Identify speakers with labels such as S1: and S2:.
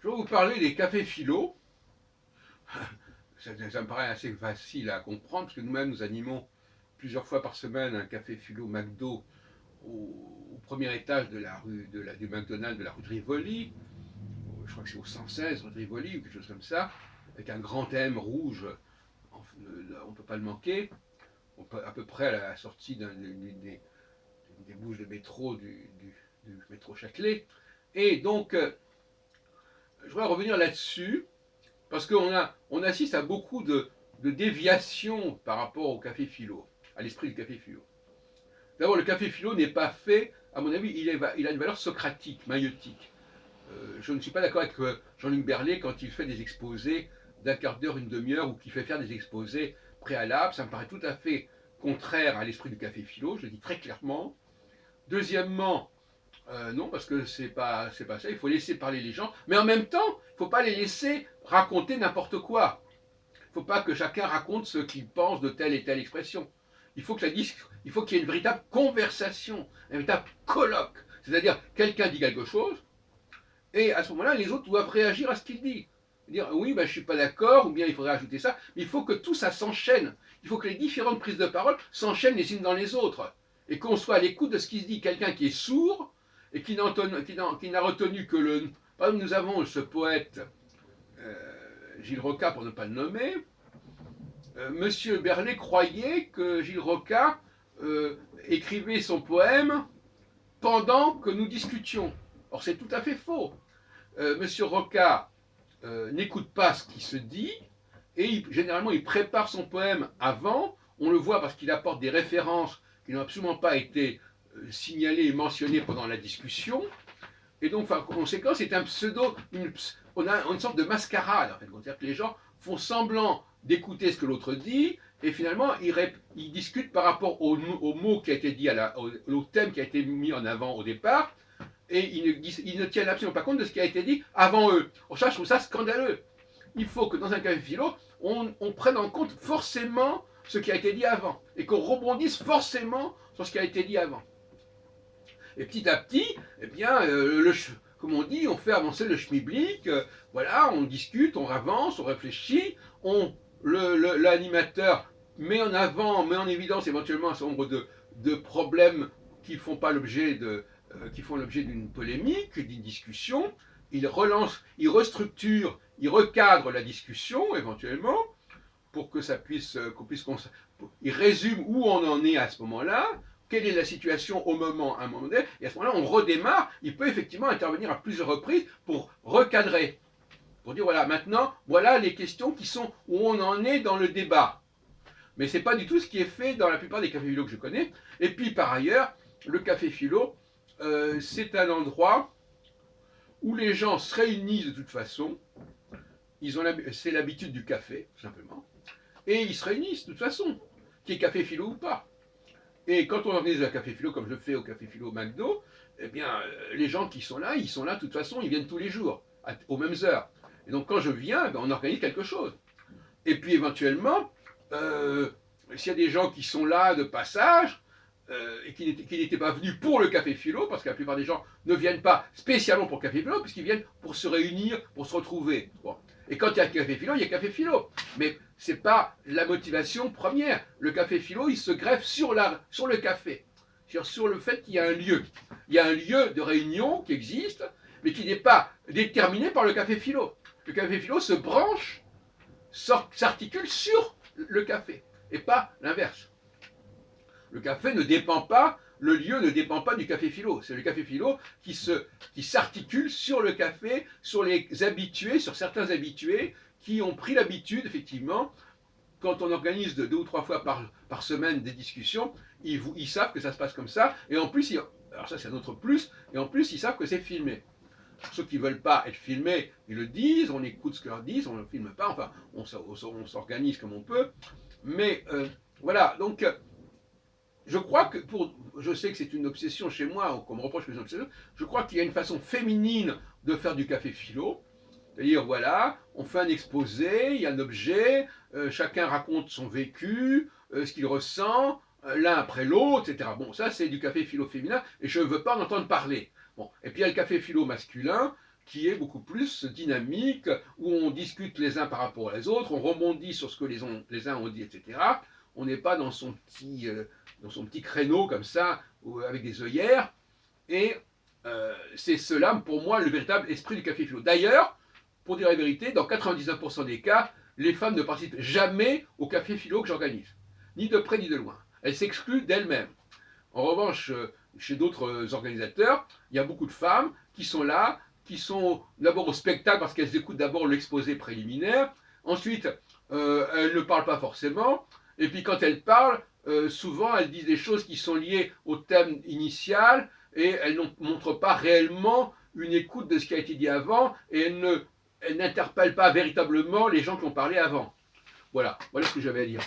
S1: Je vais vous parler des cafés philo. Ça me paraît assez facile à comprendre, parce que nous-mêmes, nous animons plusieurs fois par semaine un café philo McDo au premier étage de la rue du McDonald's de la rue de Rivoli. Je crois que c'est au 116 rue de Rivoli ou quelque chose comme ça, avec un grand M rouge. On ne peut pas le manquer. À peu près à la sortie des bouches de métro du métro Châtelet. Et donc, je voudrais revenir là-dessus, parce on assiste à beaucoup de déviations par rapport au café philo, à l'esprit du café philo. D'abord, le café philo n'est pas fait, à mon avis, il a une valeur socratique, maïotique. Je ne suis pas d'accord avec Jean-Luc Berlet quand il fait des exposés d'un quart d'heure, une demi-heure, ou qu'il fait faire des exposés préalables. Ça me paraît tout à fait contraire à l'esprit du café philo, je le dis très clairement. Deuxièmement, non, parce que c'est pas ça. Il faut laisser parler les gens, mais en même temps, il ne faut pas les laisser raconter n'importe quoi. Il ne faut pas que chacun raconte ce qu'il pense de telle et telle expression. Il faut qu'il y ait une véritable conversation, un véritable colloque. C'est-à-dire, quelqu'un dit quelque chose, et à ce moment-là, les autres doivent réagir à ce qu'il dit. Dire oui, ben, je ne suis pas d'accord, ou bien il faudrait ajouter ça. Mais il faut que tout ça s'enchaîne. Il faut que les différentes prises de parole s'enchaînent les unes dans les autres. Et qu'on soit à l'écoute de ce qui se dit. Quelqu'un qui est sourd et qui n'a retenu que le. Par exemple, nous avons ce poète, Gilles Rocca, pour ne pas le nommer. Monsieur Berlet croyait que Gilles Rocca écrivait son poème pendant que nous discutions. Or, c'est tout à fait faux. Monsieur Rocca n'écoute pas ce qui se dit, et généralement il prépare son poème avant. On le voit parce qu'il apporte des références qui n'ont absolument pas été signalées et mentionnées pendant la discussion. Et donc, en conséquence, c'est un pseudo, on a une sorte de mascarade, en fait. C'est-à-dire que les gens font semblant d'écouter ce que l'autre dit, et finalement, ils discutent par rapport au mot qui a été dit, au thème qui a été mis en avant au départ, et ils ne tiennent absolument pas compte de ce qui a été dit avant eux. Ça, je trouve ça scandaleux. Il faut que dans un café philo, on prenne en compte forcément ce qui a été dit avant, et qu'on rebondisse forcément sur ce qui a été dit avant. Et petit à petit, eh bien, comme on dit, on fait avancer le schmilblick, voilà, on discute, on avance, on réfléchit, l'animateur met en avant, met en évidence éventuellement un certain nombre de problèmes qui font l'objet d'une polémique, d'une discussion. Il relance, il restructure, il recadre la discussion éventuellement pour que ça puisse, il résume où on en est à ce moment-là, quelle est la situation à un moment donné, et à ce moment-là, on redémarre. Il peut effectivement intervenir à plusieurs reprises pour recadrer, pour dire voilà, maintenant, voilà les questions qui sont où on en est dans le débat. Mais ce n'est pas du tout ce qui est fait dans la plupart des cafés philo que je connais. Et puis par ailleurs, le café philo, c'est un endroit où les gens se réunissent de toute façon. C'est l'habitude du café, tout simplement. Et ils se réunissent de toute façon, qu'il y ait café philo ou pas. Et quand on organise un café philo, comme je le fais au café philo McDo, eh bien, les gens qui sont là, ils sont là de toute façon, ils viennent tous les jours, aux mêmes heures. Et donc quand je viens, on organise quelque chose. Et puis éventuellement, s'il y a des gens qui sont là de passage, et qui n'étaient pas venus pour le café philo, parce que la plupart des gens ne viennent pas spécialement pour le café philo, puisqu'ils viennent pour se réunir, pour se retrouver. Bon. Et quand il y a café philo, il y a café philo. Mais ce n'est pas la motivation première. Le café philo, il se greffe sur le café, sur le fait qu'il y a un lieu. Il y a un lieu de réunion qui existe, mais qui n'est pas déterminé par le café philo. Le café philo se branche, s'articule sur le café, et pas l'inverse. Le café ne dépend pas, le lieu ne dépend pas du café philo. C'est le café philo qui s'articule sur le café, sur les habitués, sur certains habitués qui ont pris l'habitude, effectivement, quand on organise 2 ou 3 fois par semaine des discussions, ils savent que ça se passe comme ça. Et en plus, alors ça c'est un autre plus, et en plus ils savent que c'est filmé. Ceux qui ne veulent pas être filmés, ils le disent, on écoute ce qu'ils leur disent, on ne le filme pas, enfin, on s'organise comme on peut. Mais voilà, donc je crois que je sais que c'est une obsession chez moi, qu'on me reproche que c'est une obsession, je crois qu'il y a une façon féminine de faire du café philo. C'est-à-dire, voilà, on fait un exposé, il y a un objet, chacun raconte son vécu, ce qu'il ressent, l'un après l'autre, etc. Bon, ça c'est du café philo féminin, et je ne veux pas en entendre parler. Bon, et puis il y a le café philo masculin, qui est beaucoup plus dynamique, où on discute les uns par rapport aux autres, on rebondit sur ce que les uns ont dit, etc. On n'est pas dans son petit créneau comme ça, avec des œillères. Et c'est cela, pour moi, le véritable esprit du café philo. D'ailleurs, pour dire la vérité, dans 99% des cas, les femmes ne participent jamais au café philo que j'organise, ni de près ni de loin. Elles s'excluent d'elles-mêmes. En revanche, chez d'autres organisateurs, il y a beaucoup de femmes qui sont là, qui sont d'abord au spectacle parce qu'elles écoutent d'abord l'exposé préliminaire. Ensuite, elles ne parlent pas forcément. Et puis quand elles parlent, souvent elles disent des choses qui sont liées au thème initial et elles ne montrent pas réellement une écoute de ce qui a été dit avant et elles n'interpellent pas véritablement les gens qui ont parlé avant. Voilà ce que j'avais à dire.